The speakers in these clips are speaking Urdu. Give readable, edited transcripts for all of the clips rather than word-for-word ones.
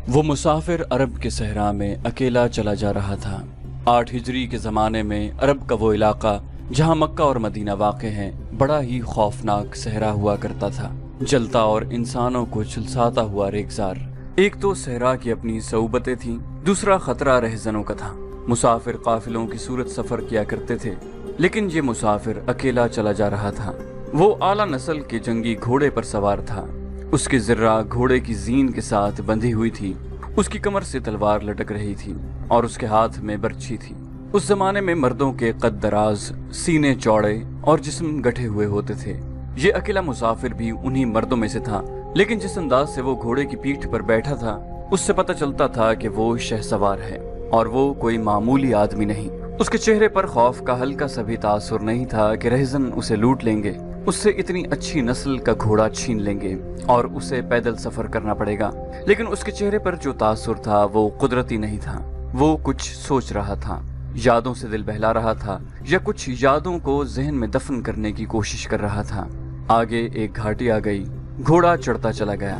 وہ مسافر عرب کے صحرا میں اکیلا چلا جا رہا تھا۔ 8 ہجری کے زمانے میں عرب کا وہ علاقہ جہاں مکہ اور مدینہ واقع ہیں بڑا ہی خوفناک صحرا ہوا کرتا تھا، جلتا اور انسانوں کو جھلساتا ہوا ریگزار۔ ایک تو صحرا کی اپنی صعوبتیں تھیں، دوسرا خطرہ رہزنوں کا تھا۔ مسافر قافلوں کی صورت سفر کیا کرتے تھے، لیکن یہ مسافر اکیلا چلا جا رہا تھا۔ وہ اعلیٰ نسل کے جنگی گھوڑے پر سوار تھا۔ اس کی ذرہ گھوڑے کی زین کے ساتھ بندھی ہوئی تھی، اس کی کمر سے تلوار لٹک رہی تھی اور اس کے ہاتھ میں برچھی تھی۔ اس زمانے میں مردوں کے قد دراز، سینے چوڑے اور جسم گٹھے ہوئے ہوتے تھے۔ یہ اکیلا مسافر بھی انہی مردوں میں سے تھا، لیکن جس انداز سے وہ گھوڑے کی پیٹھ پر بیٹھا تھا اس سے پتہ چلتا تھا کہ وہ شہسوار ہے اور وہ کوئی معمولی آدمی نہیں۔ اس کے چہرے پر خوف کا ہلکا سا بھی تاثر نہیں تھا کہ رہزن اسے لوٹ لیں گے، اس سے اتنی اچھی نسل کا گھوڑا چھین لیں گے اور اسے پیدل سفر کرنا پڑے گا۔ لیکن اس کے چہرے پر جو تاثر تھا وہ قدرتی نہیں تھا۔ وہ کچھ سوچ رہا تھا، یادوں سے دل بہلا رہا تھا یا کچھ یادوں کو ذہن میں دفن کرنے کی کوشش کر رہا تھا۔ آگے ایک گھاٹی آ گئی، گھوڑا چڑھتا چلا گیا۔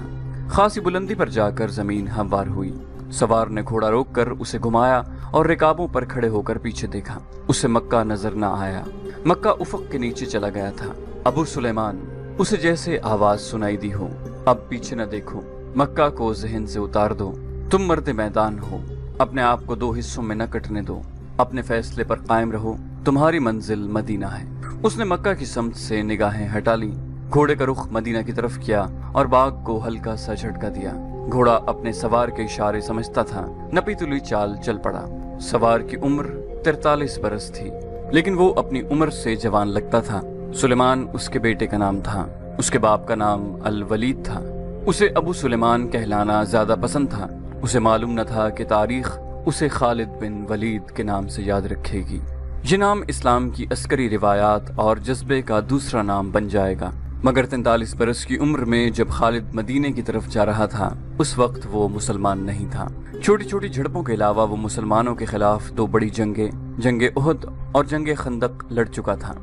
خاصی بلندی پر جا کر زمین ہموار ہوئی۔ سوار نے گھوڑا روک کر اسے گھمایا اور رکابوں پر کھڑے ہو کر پیچھے دیکھا۔ اسے مکہ نظر نہ آیا۔ مکہ افق کے نیچے چلا گیا تھا۔ ابو سلیمان، اسے جیسے آواز سنائی دی ہو، اب پیچھے نہ دیکھو، مکہ کو ذہن سے اتار دو، تم مرد میدان ہو، اپنے آپ کو 2 حصوں میں نہ کٹنے دو، اپنے فیصلے پر قائم رہو، تمہاری منزل مدینہ ہے۔ اس نے مکہ کی سمت سے نگاہیں ہٹا لیں، گھوڑے کا رخ مدینہ کی طرف کیا اور باغ کو ہلکا سا جھٹکا دیا۔ گھوڑا اپنے سوار کے اشارے سمجھتا تھا، نپی تلی چال چل پڑا۔ سوار کی عمر 43 برس تھی، لیکن وہ اپنی عمر سے جوان لگتا تھا۔ سلیمان اس کے بیٹے کا نام تھا، اس کے باپ کا نام الولید تھا۔ اسے ابو سلیمان کہلانا زیادہ پسند تھا۔ اسے معلوم نہ تھا کہ تاریخ اسے خالد بن ولید کے نام سے یاد رکھے گی۔ یہ نام اسلام کی عسکری روایات اور جذبے کا دوسرا نام بن جائے گا۔ مگر 43 برس کی عمر میں جب خالد مدینے کی طرف جا رہا تھا اس وقت وہ مسلمان نہیں تھا۔ چھوٹی چھوٹی جھڑپوں کے علاوہ وہ مسلمانوں کے خلاف 2 بڑی جنگیں، جنگ احد اور جنگ خندق لڑ چکا تھا۔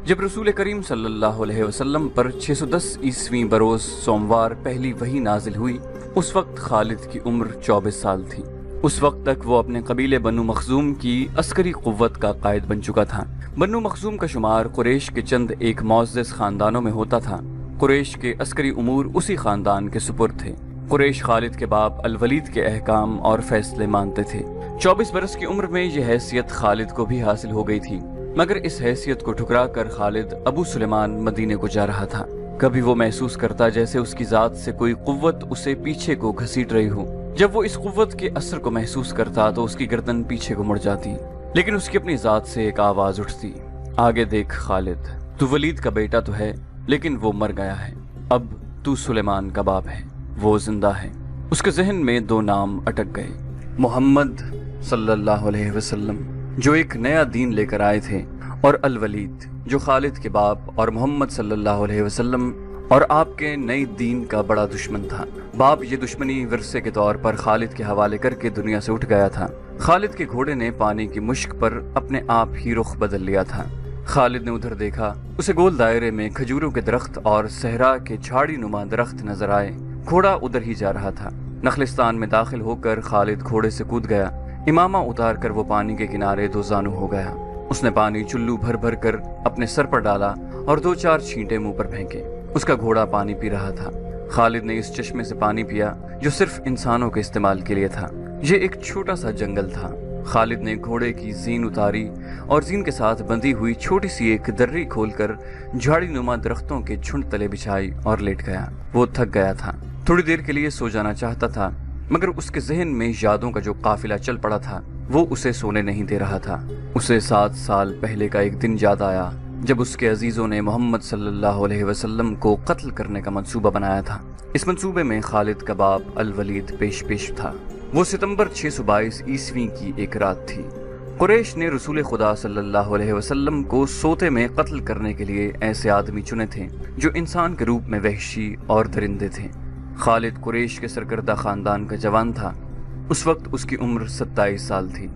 جب رسول کریم صلی اللہ علیہ وسلم پر 610 عیسوی بروز سوموار پہلی وحی نازل ہوئی، اس وقت خالد کی عمر 24 سال تھی۔ اس وقت تک وہ اپنے قبیلے بنو مخزوم کی عسکری قوت کا قائد بن چکا تھا۔ بنو مخزوم کا شمار قریش کے چند ایک معزز خاندانوں میں ہوتا تھا۔ قریش کے عسکری امور اسی خاندان کے سپرد تھے۔ قریش خالد کے باپ الولید کے احکام اور فیصلے مانتے تھے۔ 24 برس کی عمر میں یہ حیثیت خالد کو بھی حاصل ہو گئی تھی، مگر اس حیثیت کو ٹھکرا کر خالد ابو سلیمان مدینے کو جا رہا تھا۔ کبھی وہ محسوس کرتا جیسے اس کی ذات سے کوئی قوت اسے پیچھے کو گھسیٹ رہی ہو۔ جب وہ اس قوت کے اثر کو محسوس کرتا تو اس کی گردن پیچھے کو مڑ جاتی، لیکن اس کی اپنی ذات سے ایک آواز اٹھتی، آگے دیکھ خالد، تو ولید کا بیٹا تو ہے لیکن وہ مر گیا ہے، اب تو سلیمان کا باپ ہے، وہ زندہ ہے۔ اس کے ذہن میں 2 نام اٹک گئے، محمد صلی اللہ علیہ وسلم جو ایک نیا دین لے کر آئے تھے، اور الولید جو خالد کے باپ اور محمد صلی اللہ علیہ وسلم اور آپ کے نئی دین کا بڑا دشمن تھا۔ باپ یہ دشمنی ورثے کے طور پر خالد کے حوالے کر کے دنیا سے اٹھ گیا تھا۔ خالد کے گھوڑے نے پانی کی مشک پر اپنے آپ ہی رخ بدل لیا تھا۔ خالد نے ادھر دیکھا، اسے گول دائرے میں کھجوروں کے درخت اور صحرا کے جھاڑی نما درخت نظر آئے۔ گھوڑا ادھر ہی جا رہا تھا۔ نخلستان میں داخل ہو کر خالد گھوڑے سے کود گیا۔ امامہ اتار کر وہ پانی کے کنارے 2 زانو ہو گیا۔ اس نے پانی چلو بھر بھر کر اپنے سر پر ڈالا اور 2-4 چھینٹے منہ پر پھینکے۔ اس کا گھوڑا پانی پی رہا تھا۔ خالد نے اس چشمے سے پانی پیا جو صرف انسانوں کے استعمال کے لیے تھا۔ یہ ایک چھوٹا سا جنگل تھا۔ خالد نے گھوڑے کی زین اتاری اور زین کے ساتھ بندھی ہوئی چھوٹی سی ایک دری کھول کر جھاڑی نما درختوں کے جھنڈ تلے بچھائی اور لیٹ گیا۔ وہ تھک گیا تھا، تھوڑی دیر کے لیے سو جانا چاہتا تھا، مگر اس کے ذہن میں یادوں کا جو قافلہ چل پڑا تھا وہ اسے سونے نہیں دے رہا تھا۔ اسے 7 سال پہلے کا ایک دن یاد آیا جب اس کے عزیزوں نے محمد صلی اللہ علیہ وسلم کو قتل کرنے کا منصوبہ بنایا تھا۔ اس منصوبے میں خالد کا باپ الولید پیش تھا۔ وہ ستمبر 622 عیسوی کی ایک رات تھی۔ قریش نے رسول خدا صلی اللہ علیہ وسلم کو سوتے میں قتل کرنے کے لیے ایسے آدمی چنے تھے جو انسان کے روپ میں وحشی اور درندے تھے۔ خالد قریش کے سرکردہ خاندان کا جوان تھا۔ اس وقت اس کی عمر 27 سال تھی۔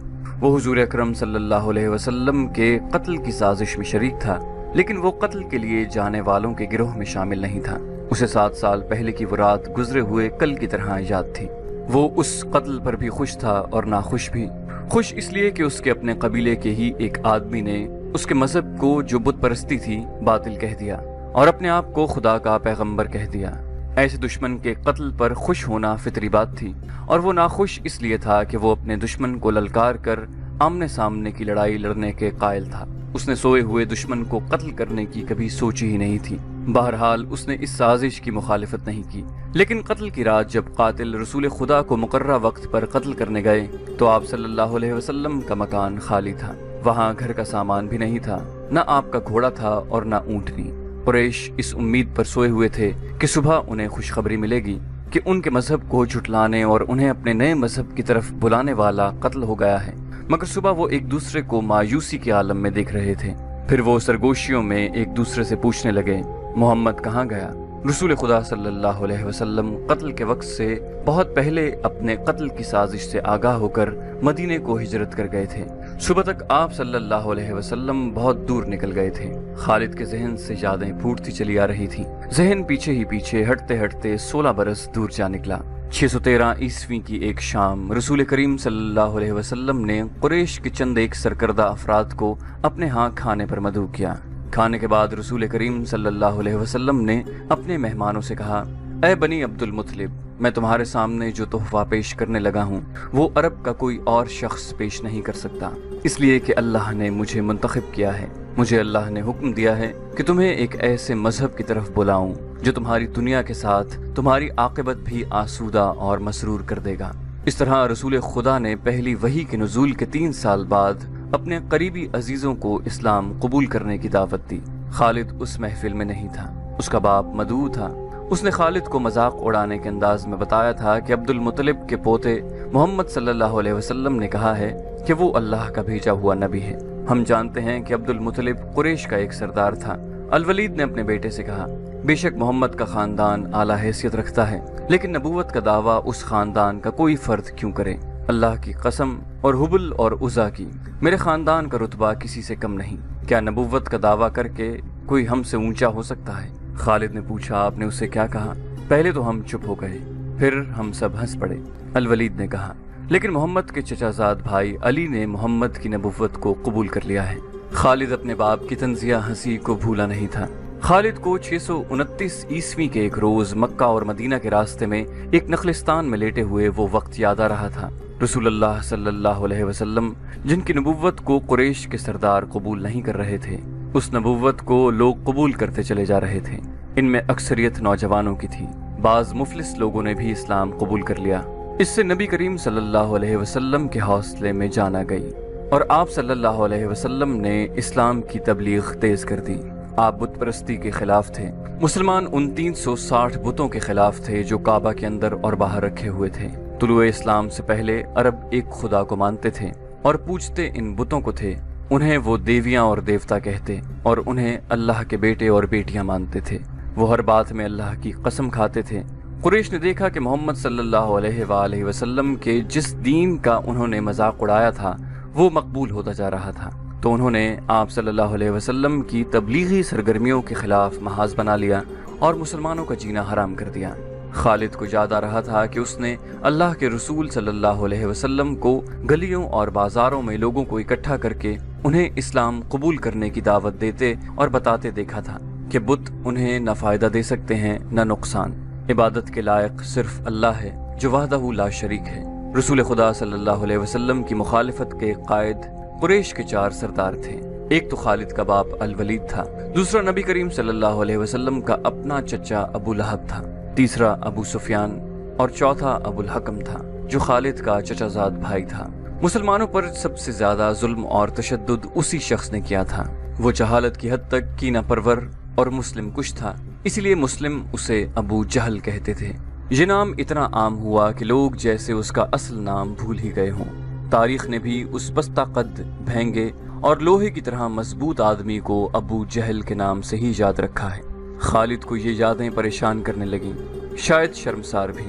وہ حضور اکرم صلی اللہ علیہ وسلم کے قتل کی سازش میں شریک تھا، لیکن وہ قتل کے لیے جانے والوں کے گروہ میں شامل نہیں تھا۔ اسے 7 سال پہلے کی وہ رات گزرے ہوئے کل کی طرح یاد تھی۔ وہ اس قتل پر بھی خوش تھا اور ناخوش بھی۔ خوش اس لیے کہ اس کے اپنے قبیلے کے ہی ایک آدمی نے اس کے مذہب کو جو بت پرستی تھی باطل کہہ دیا اور اپنے آپ کو خدا کا پیغمبر کہہ دیا۔ ایسے دشمن کے قتل پر خوش ہونا فطری بات تھی، اور وہ ناخوش اس لیے تھا کہ وہ اپنے دشمن کو للکار کر آمنے سامنے کی لڑائی لڑنے کے قائل تھا۔ اس نے سوئے ہوئے دشمن کو قتل کرنے کی کبھی سوچی ہی نہیں تھی۔ بہرحال اس نے اس سازش کی مخالفت نہیں کی، لیکن قتل کی رات جب قاتل رسول خدا کو مقررہ وقت پر قتل کرنے گئے تو آپ صلی اللہ علیہ وسلم کا مکان خالی تھا۔ وہاں گھر کا سامان بھی نہیں تھا، نہ آپ کا گھوڑا تھا اور نہ اونٹنی۔ قریش اس امید پر سوئے ہوئے تھے کہ صبح انہیں خوشخبری ملے گی کہ ان کے مذہب کو جھٹلانے اور انہیں اپنے نئے مذہب کی طرف بلانے والا قتل ہو گیا ہے، مگر صبح وہ ایک دوسرے کو مایوسی کے عالم میں دیکھ رہے تھے۔ پھر وہ سرگوشیوں میں ایک دوسرے سے پوچھنے لگے، محمد کہاں گیا؟ رسول خدا صلی اللہ علیہ وسلم قتل کے وقت سے بہت پہلے اپنے قتل کی سازش سے آگاہ ہو کر مدینے کو ہجرت کر گئے تھے۔ صبح تک آپ صلی اللہ علیہ وسلم بہت دور نکل گئے تھے۔ خالد کے ذہن سے یادیں پھوٹتی چلی آ رہی تھی۔ ذہن پیچھے ہی پیچھے ہٹتے ہٹتے 16 برس دور جا نکلا۔ 613 عیسوی کی ایک شام رسول کریم صلی اللہ علیہ وسلم نے قریش کے چند ایک سرکردہ افراد کو اپنے ہاں کھانے پر مدعو کیا۔ کھانے کے بعد رسول کریم صلی اللہ علیہ وسلم نے اپنے مہمانوں سے کہا، اے بنی عبد المطلب، میں تمہارے سامنے جو تحفہ پیش کرنے لگا ہوں وہ عرب کا کوئی اور شخص پیش نہیں کر سکتا، اس لیے کہ اللہ نے مجھے منتخب کیا ہے۔ مجھے اللہ نے حکم دیا ہے کہ تمہیں ایک ایسے مذہب کی طرف بلاؤں جو تمہاری دنیا کے ساتھ تمہاری عاقبت بھی آسودہ اور مسرور کر دے گا۔ اس طرح رسول خدا نے پہلی وحی کے نزول کے 3 سال بعد اپنے قریبی عزیزوں کو اسلام قبول کرنے کی دعوت دی۔ خالد اس محفل میں نہیں تھا، اس کا باپ مدعو تھا۔ اس نے خالد کو مذاق اڑانے کے انداز میں بتایا تھا کہ عبد المطلب کے پوتے محمد صلی اللہ علیہ وسلم نے کہا ہے کہ وہ اللہ کا بھیجا ہوا نبی ہے۔ ہم جانتے ہیں کہ عبد المطلب قریش کا ایک سردار تھا۔ الولید نے اپنے بیٹے سے کہا، بے شک محمد کا خاندان اعلیٰ حیثیت رکھتا ہے، لیکن نبوت کا دعویٰ اس خاندان کا کوئی فرد کیوں کرے؟ اللہ کی قسم اور حبل اور عزا کی، میرے خاندان کا رتبہ کسی سے کم نہیں۔ کیا نبوت کا دعویٰ کر کے کوئی ہم سے اونچا ہو سکتا ہے؟ خالد نے پوچھا، آپ نے اسے کیا کہا؟ پہلے تو ہم چپ ہو گئے، پھر ہم سب ہنس پڑے۔ الولید نے کہا، لیکن محمد کے چچا زاد بھائی علی نے محمد کی نبوت کو قبول کر لیا ہے۔ خالد اپنے باپ کی طنزیہ ہنسی کو بھولا نہیں تھا۔ خالد کو 629 عیسوی کے ایک روز مکہ اور مدینہ کے راستے میں ایک نخلستان میں لیٹے ہوئے وہ وقت یاد آ رہا تھا۔ رسول اللہ صلی اللہ علیہ وسلم جن کی نبوت کو قریش کے سردار قبول نہیں کر رہے تھے، اس نبوت کو لوگ قبول کرتے چلے جا رہے تھے۔ ان میں اکثریت نوجوانوں کی تھی، بعض مفلس لوگوں نے بھی اسلام قبول کر لیا۔ اس سے نبی کریم صلی اللہ علیہ وسلم کے حوصلے میں جان آ گئی اور آپ صلی اللہ علیہ وسلم نے اسلام کی تبلیغ تیز کر دی۔ آپ بت پرستی کے خلاف تھے۔ مسلمان ان 360 بتوں کے خلاف تھے جو کعبہ کے اندر اور باہر رکھے ہوئے تھے۔ طلوع اسلام سے پہلے عرب ایک خدا کو مانتے تھے اور پوجتے ان بتوں کو تھے۔ انہیں وہ دیویاں اور دیوتا کہتے اور انہیں اللہ کے بیٹے اور بیٹیاں مانتے تھے۔ وہ ہر بات میں اللہ کی قسم کھاتے تھے۔ قریش نے دیکھا کہ محمد صلی اللہ علیہ وآلہ وسلم کے جس دین کا انہوں نے مذاق اڑایا تھا وہ مقبول ہوتا جا رہا تھا، تو انہوں نے آپ صلی اللہ علیہ وسلم کی تبلیغی سرگرمیوں کے خلاف محاذ بنا لیا اور مسلمانوں کا جینا حرام کر دیا۔ خالد کو یاد آ رہا تھا کہ اس نے اللہ کے رسول صلی اللہ علیہ وسلم کو گلیوں اور بازاروں میں لوگوں کو اکٹھا کر کے انہیں اسلام قبول کرنے کی دعوت دیتے اور بتاتے دیکھا تھا کہ بت انہیں نہ فائدہ دے سکتے ہیں نہ نقصان۔ عبادت کے لائق صرف اللہ ہے جو وحدہ لا شریک ہے۔ رسول خدا صلی اللہ علیہ وسلم کی مخالفت کے قائد قریش کے 4 سردار تھے۔ ایک تو خالد کا باپ الولید تھا، دوسرا نبی کریم صلی اللہ علیہ وسلم کا اپنا چچا ابو لہب تھا، تیسرا ابو سفیان اور چوتھا ابو الحکم تھا جو خالد کا چچا زاد بھائی تھا۔ مسلمانوں پر سب سے زیادہ ظلم اور تشدد اسی شخص نے کیا تھا۔ وہ جہالت کی حد تک کینہ پرور اور مسلم کش تھا، اسی لیے مسلم اسے ابو جہل کہتے تھے۔ یہ نام اتنا عام ہوا کہ لوگ جیسے اس کا اصل نام بھول ہی گئے ہوں۔ تاریخ نے بھی اس پستہ قد، بھینگے اور لوہے کی طرح مضبوط آدمی کو ابو جہل کے نام سے ہی یاد رکھا ہے۔ خالد کو یہ یادیں پریشان کرنے لگیں، شاید شرمسار بھی۔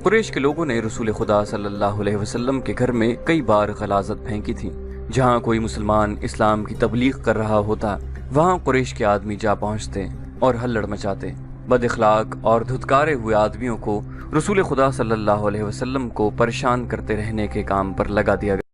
قریش کے لوگوں نے رسول خدا صلی اللہ علیہ وسلم کے گھر میں کئی بار غلاظت پھینکی تھی۔ جہاں کوئی مسلمان اسلام کی تبلیغ کر رہا ہوتا وہاں قریش کے آدمی جا پہنچتے اور ہلڑ مچاتے۔ بد اخلاق اور دھتکارے ہوئے آدمیوں کو رسول خدا صلی اللہ علیہ وسلم کو پریشان کرتے رہنے کے کام پر لگا دیا گیا۔